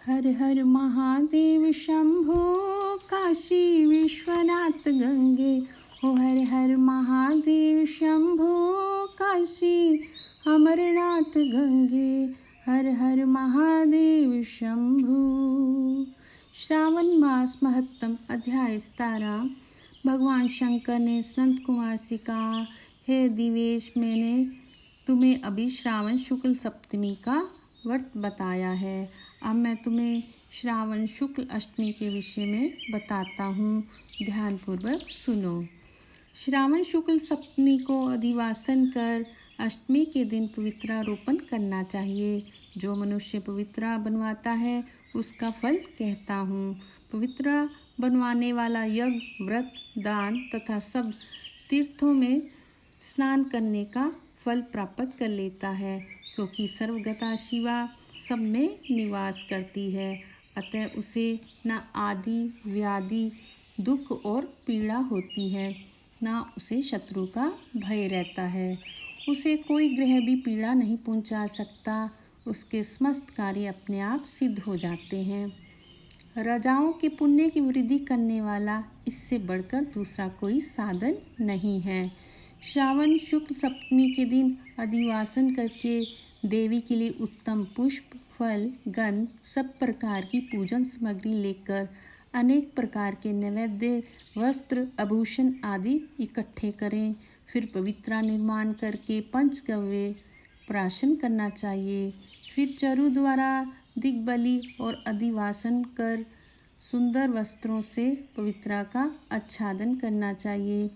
हर हर महादेव शंभो काशी विश्वनाथ गंगे। हो हर हर महादेव शंभो काशी अमरनाथ गंगे। हर हर महादेव शंभो। श्रावण मास महत्तम अध्याय 17। भगवान शंकर ने संत कुमार से कहा, हे दिवेश, मैंने तुम्हें अभी श्रावण शुक्ल सप्तमी का व्रत बताया है। अब मैं तुम्हें श्रावण शुक्ल अष्टमी के विषय में बताता हूँ, ध्यानपूर्वक सुनो। श्रावण शुक्ल सप्तमी को अधिवासन कर अष्टमी के दिन पवित्रारोपण करना चाहिए। जो मनुष्य पवित्रा बनवाता है उसका फल कहता हूँ। पवित्रा बनवाने वाला यज्ञ, व्रत, दान तथा सब तीर्थों में स्नान करने का फल प्राप्त कर लेता है, क्योंकि सर्वगता शिवा सब में निवास करती है। अतः उसे न आदि व्याधि, दुख और पीड़ा होती है, न उसे शत्रु का भय रहता है। उसे कोई ग्रह भी पीड़ा नहीं पहुंचा सकता। उसके समस्त कार्य अपने आप सिद्ध हो जाते हैं। राजाओं के पुण्य की वृद्धि करने वाला इससे बढ़कर दूसरा कोई साधन नहीं है। श्रावण शुक्ल सप्तमी के दिन अधिवासन करके देवी के लिए उत्तम पुष्प, फल, गंध, सब प्रकार की पूजन सामग्री लेकर अनेक प्रकार के नैवेद्य, वस्त्र, आभूषण आदि इकट्ठे करें। फिर पवित्रा निर्माण करके पंचगव्य प्राशन करना चाहिए। फिर चरु द्वारा दिग्बली और अधिवासन कर सुंदर वस्त्रों से पवित्रा का आच्छादन करना चाहिए।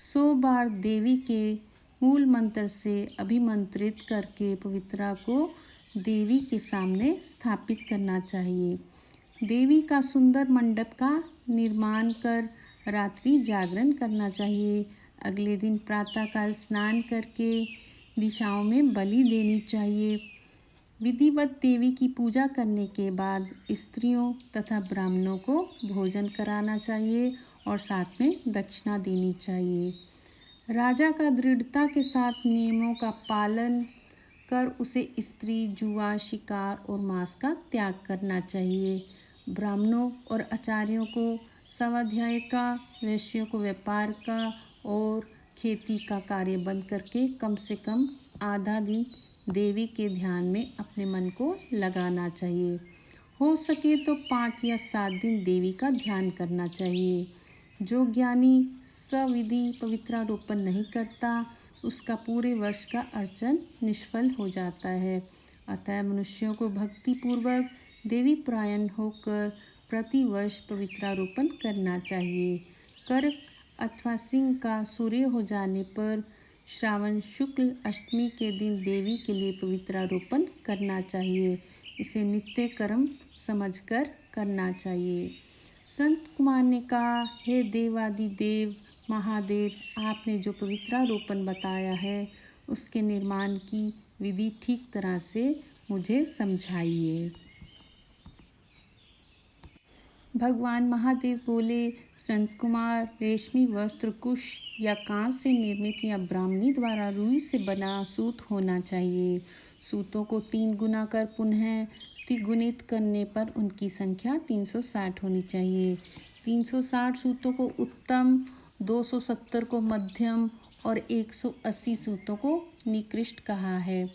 100 बार देवी के मूल मंत्र से अभिमंत्रित करके पवित्रा को देवी के सामने स्थापित करना चाहिए। देवी का सुंदर मंडप का निर्माण कर रात्रि जागरण करना चाहिए। अगले दिन प्रातःकाल स्नान करके दिशाओं में बलि देनी चाहिए। विधिवत देवी की पूजा करने के बाद स्त्रियों तथा ब्राह्मणों को भोजन कराना चाहिए और साथ में दक्षिणा देनी चाहिए। राजा का दृढ़ता के साथ नियमों का पालन कर उसे स्त्री, जुआ, शिकार और मांस का त्याग करना चाहिए। ब्राह्मणों और आचार्यों को स्वाध्याय का, वैश्यों को व्यापार का और खेती का कार्य बंद करके कम से कम आधा दिन देवी के ध्यान में अपने मन को लगाना चाहिए। हो सके तो 5 या 7 दिन देवी का ध्यान करना चाहिए। जो ज्ञानी सविधि पवित्रारोपण नहीं करता, उसका पूरे वर्ष का अर्चन निष्फल हो जाता है। अतः मनुष्यों को भक्तिपूर्वक देवी परायण होकर प्रति वर्ष पवित्रारोपण करना चाहिए। कर्क अथवा सिंह का सूर्य हो जाने पर श्रावण शुक्ल अष्टमी के दिन देवी के लिए पवित्रारोपण करना चाहिए। इसे नित्य कर्म समझकर करना चाहिए। संत कुमार ने कहा, हे देवादिदेव महादेव, आपने जो पवित्रारोपण बताया है उसके निर्माण की विधि ठीक तरह से मुझे समझाइए। भगवान महादेव बोले, संत कुमार, रेशमी वस्त्र कुश या कांच से निर्मित या ब्राह्मणी द्वारा रुई से बना सूत होना चाहिए। सूतों को 3 गुना कर पुनः तिगुणित करने पर उनकी संख्या 360 होनी चाहिए। 360 सूतों को उत्तम, 270 को मध्यम और 180 सूतों को निकृष्ट कहा है।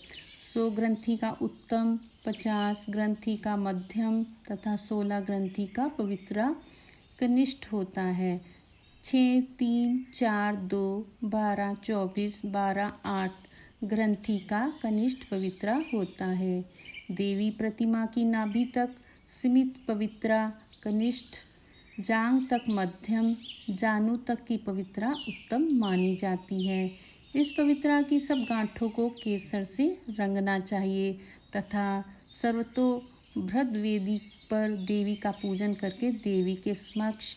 100 ग्रंथि का उत्तम, 50 ग्रंथि का मध्यम तथा 16 ग्रंथि का पवित्रा कनिष्ठ होता है। 6, 3, 4, 2, 12, 24, 12, 8 ग्रंथि का कनिष्ठ पवित्रा होता है। देवी प्रतिमा की नाभि तक सीमित पवित्रा कनिष्ठ, जांघ तक मध्यम, जानू तक की पवित्रा उत्तम मानी जाती है। इस पवित्रा की सब गांठों को केसर से रंगना चाहिए तथा सर्वतोभृत वेदी पर देवी का पूजन करके देवी के समक्ष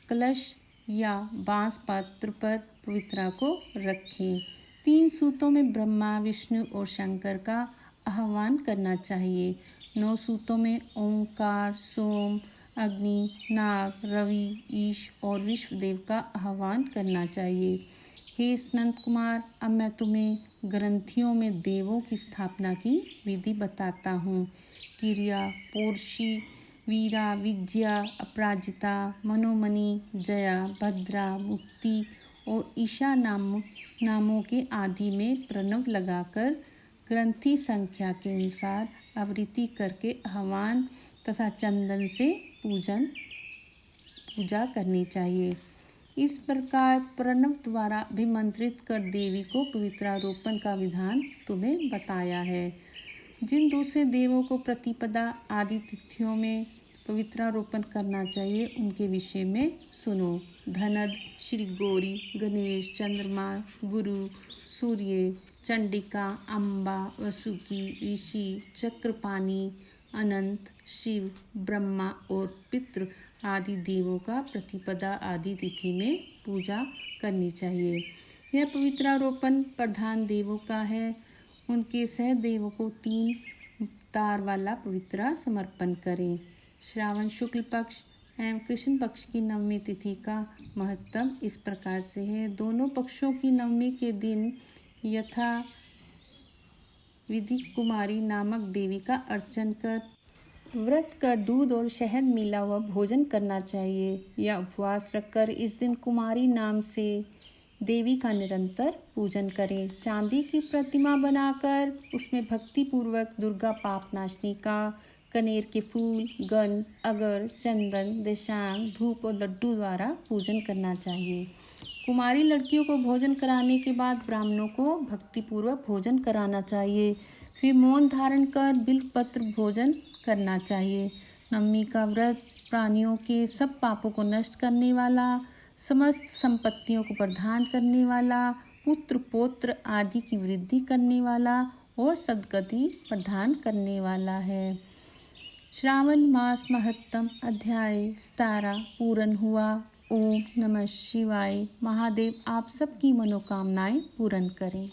कलश या बांस पात्र पर पवित्रा को रखें। 3 सूतों में ब्रह्मा, विष्णु और शंकर का आह्वान करना चाहिए। 9 सूतों में ओंकार, सोम, अग्नि, नाग, रवि, ईश और विश्वदेव का आह्वान करना चाहिए। हे संत कुमार, अब मैं तुम्हें ग्रंथियों में देवों की स्थापना की विधि बताता हूँ। किरिया, पोर्शी, वीरा, विजया, अपराजिता, मनोमणि, जया, भद्रा, मुक्ति और ईशा नामों के आदि में प्रणव लगाकर ग्रंथि संख्या के अनुसार आवृत्ति करके हवन तथा चंदन से पूजा करनी चाहिए। इस प्रकार प्रणव द्वारा अभिमंत्रित कर देवी को पवित्रारोपण का विधान तुम्हें बताया है। जिन दूसरे देवों को प्रतिपदा आदि तिथियों में पवित्रारोपण करना चाहिए उनके विषय में सुनो। धनद, श्री गौरी, गणेश, चंद्रमा, गुरु, सूर्य, चंडिका, अम्बा, वसुकी, ऋषि, चक्रपाणी, अनंत, शिव, ब्रह्मा और पितृ आदि देवों का प्रतिपदा आदि तिथि में पूजा करनी चाहिए। यह पवित्रारोपण प्रधान देवों का है। उनके सह देवों को 3 तार वाला पवित्रा समर्पण करें। श्रावण शुक्ल पक्ष एवं कृष्ण पक्ष की नवमी तिथि का महत्व इस प्रकार से है। दोनों पक्षों की नवमी के दिन यथा विधि कुमारी नामक देवी का अर्चन कर व्रत कर दूध और शहद मिला हुआ भोजन करना चाहिए या उपवास रखकर इस दिन कुमारी नाम से देवी का निरंतर पूजन करें। चांदी की प्रतिमा बनाकर उसमें भक्ति पूर्वक दुर्गा पापनाशनी का कनेर के फूल, गन, अगर, चंदन, देशांग, धूप और लड्डू द्वारा पूजन करना चाहिए। कुमारी लड़कियों को भोजन कराने के बाद ब्राह्मणों को भक्तिपूर्वक भोजन कराना चाहिए। फिर मौन धारण कर बिल्वपत्र भोजन करना चाहिए। नवमी का व्रत प्राणियों के सब पापों को नष्ट करने वाला, समस्त संपत्तियों को प्रदान करने वाला, पुत्र पौत्र आदि की वृद्धि करने वाला और सद्गति प्रदान करने वाला है। श्रावण मास महत्तम अध्याय 17 पूर्ण हुआ। ओम नमः शिवाय। महादेव आप सबकी मनोकामनाएं पूर्ण करें।